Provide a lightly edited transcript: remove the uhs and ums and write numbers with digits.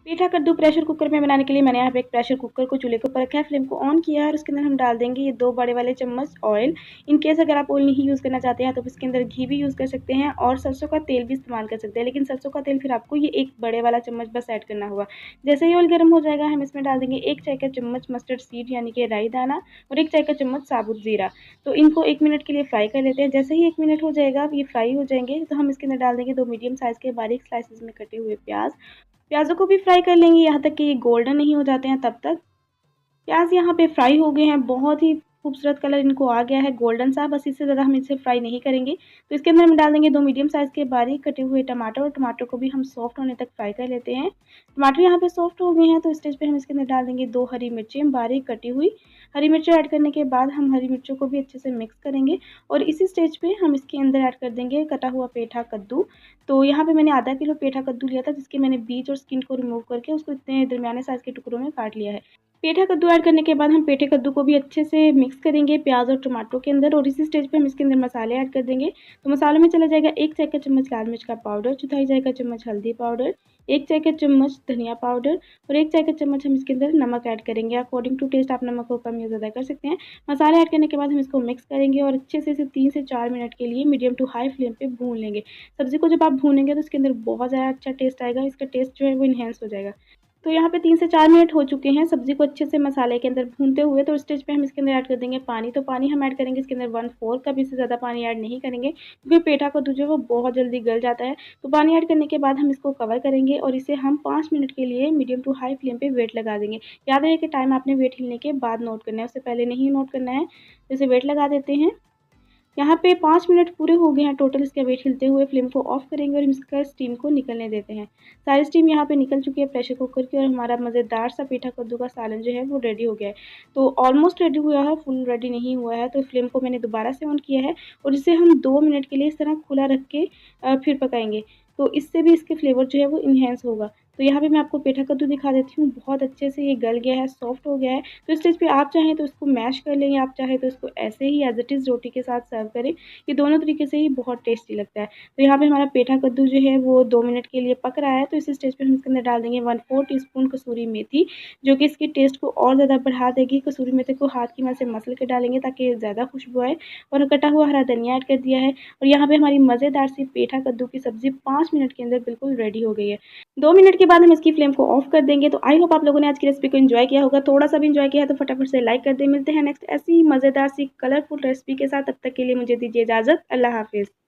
पेठा कद्दू pressure cooker में बनाने के लिए मैंने यहाँ पे एक प्रेशर कुकर को चूल्हे के ऊपर रखा है, फ्लेम को ऑन किया है और उसके अंदर हम डाल देंगे ये 2 बड़े वाले चम्मच ऑयल। इन केस अगर आप ऑयल नहीं यूज़ करना चाहते हैं तो इसके अंदर घी भी यूज़ कर सकते हैं और सरसों का तेल भी इस्तेमाल कर सकते हैं, लेकिन सरसों का तेल फिर आपको ये 1 बड़े वाला चम्मच बस ऐड करना होगा। जैसे ही ऑयल गर्म हो जाएगा हम इसमें डाल देंगे 1 चाय का चम्मच मस्टर्ड सीड यानी कि राई दाना और 1 चाय का चम्मच साबुत ज़ीरा। तो इनको 1 मिनट के लिए फ्राई कर लेते हैं। जैसे ही 1 मिनट हो जाएगा, ये फ्राई हो जाएंगे तो हम इसके अंदर डाल देंगे 2 मीडियम साइज़ के बारीक स्लाइसेस में कटे हुए प्याज। प्याज़ों को भी फ्राई कर लेंगे यहाँ तक कि ये गोल्डन नहीं हो जाते हैं तब तक। प्याज़ यहाँ पे फ्राई हो गए हैं, बहुत ही खूबसूरत कलर इनको आ गया है गोल्डन सा, बस इससे ज़्यादा हम इसे फ्राई नहीं करेंगे। तो इसके अंदर हम डाल देंगे 2 मीडियम साइज़ के बारीक कटे हुए टमाटर और टमाटर को भी हम सॉफ्ट होने तक फ्राई कर लेते हैं। टमाटर यहाँ पे सॉफ्ट हो गए हैं तो इस स्टेज पे हम इसके अंदर डाल देंगे 2 हरी मिर्चें बारीक कटी हुई। हरी मिर्चें ऐड करने के बाद हम हरी मिर्चों को भी अच्छे से मिक्स करेंगे और इसी स्टेज पे हम इसके अंदर ऐड कर देंगे कटा हुआ पेठा कद्दू। तो यहाँ पे मैंने आधा किलो पेठा कद्दू लिया था जिसके मैंने बीज और स्किन को रिमूव करके उसको इतने दरमियाने साइज़ के टुकड़ों में काट लिया है। पेठा कद्दू ऐड करने के बाद हम पेठे कद्दू को भी अच्छे से मिक्स करेंगे प्याज और टमाटरों के अंदर और इसी स्टेज पे हम इसके अंदर मसाले ऐड कर देंगे। तो मसालों में चला जाएगा 1 चाय का चम्मच लाल मिर्च का पाउडर, चौथाई चाय का चम्मच हल्दी पाउडर, 1 चाय का चम्मच धनिया पाउडर और 1 चाय का चम्मच हम इसके अंदर नमक ऐड करेंगे। अकॉर्डिंग टू टेस्ट आप नमक को कम या ज़्यादा कर सकते हैं। मसाले ऐड करने के बाद हम इसको मिक्स करेंगे और अच्छे से इसे 3 से 4 मिनट के लिए मीडियम टू हाई फ्लेम पे भून लेंगे। सब्ज़ी को जब आप भूनेंगे तो इसके अंदर बहुत ज़्यादा अच्छा टेस्ट आएगा, इसका टेस्ट जो है वो इन्हेंस हो जाएगा। तो यहाँ पे 3 से 4 मिनट हो चुके हैं सब्ज़ी को अच्छे से मसाले के अंदर भूनते हुए, तो स्टेज पे हम इसके अंदर ऐड कर देंगे पानी। तो पानी हम ऐड करेंगे इसके अंदर 1/4 कप, इससे ज़्यादा पानी ऐड नहीं करेंगे क्योंकि पेठा कद्दू जो है वो बहुत जल्दी गल जाता है। तो पानी ऐड करने के बाद हम इसको कवर करेंगे और इसे हम 5 मिनट के लिए मीडियम टू हाई फ्लेम पे वेट लगा देंगे। याद रहे कि टाइम आपने वेट हिलने के बाद नोट करना है, उससे पहले नहीं नोट करना है। तो इसे वेट लगा देते हैं। यहाँ पे 5 मिनट पूरे हो गए हैं टोटल इसका वेट हिलते हुए, फ्लेम को ऑफ करेंगे और इसका स्टीम को निकलने देते हैं। सारी स्टीम यहाँ पे निकल चुकी है प्रेशर कुकर की और हमारा मज़ेदार सा पेठा कद्दू का सालन जो है वो रेडी हो गया है। तो ऑलमोस्ट रेडी हुआ है, फुल रेडी नहीं हुआ है, तो फ्लेम को मैंने दोबारा से ऑन किया है और इसे हम 2 मिनट के लिए इस तरह खुला रख के फिर पकाएंगे। तो इससे भी इसके फ्लेवर जो है वो इन्हेंस होगा। तो यहाँ पे मैं आपको पेठा कद्दू दिखा देती हूँ, बहुत अच्छे से ये गल गया है, सॉफ्ट हो गया है। तो इस स्टेज पे आप चाहें तो इसको मैश कर लें या आप चाहें तो इसको ऐसे ही एज़ इट इज़ रोटी के साथ सर्व करें। ये दोनों तरीके से ही बहुत टेस्टी लगता है। तो यहाँ पे हमारा पेठा कद्दू जो है वो 2 मिनट के लिए पक रहा है, तो इस स्टेज पे हम इसके अंदर डाल देंगे 1/4 टीस्पून कसूरी मेथी, जो कि इसके टेस्ट को और ज़्यादा बढ़ा देगी। कसूरी मेथी को हाथ की मदद से मसल के डालेंगे ताकि ज़्यादा खुशबू आए और कटा हुआ हरा धनिया ऐड कर दिया है और यहाँ पे हमारी मज़ेदार सी पेठा कद्दू की सब्ज़ी 5 मिनट के अंदर बिल्कुल रेडी हो गई है। 2 मिनट के बाद हम इसकी फ्लेम को ऑफ कर देंगे। तो आई होप आप लोगों ने आज की रेसिपी को एंजॉय किया होगा। थोड़ा-सा भी एंजॉय किया है तो फटाफट से लाइक कर दें। मिलते हैं नेक्स्ट ऐसी ही मज़ेदार सी कलरफुल रेसिपी के साथ, तब तक के लिए मुझे दीजिए इजाज़त। अल्लाह हाफ़िज़।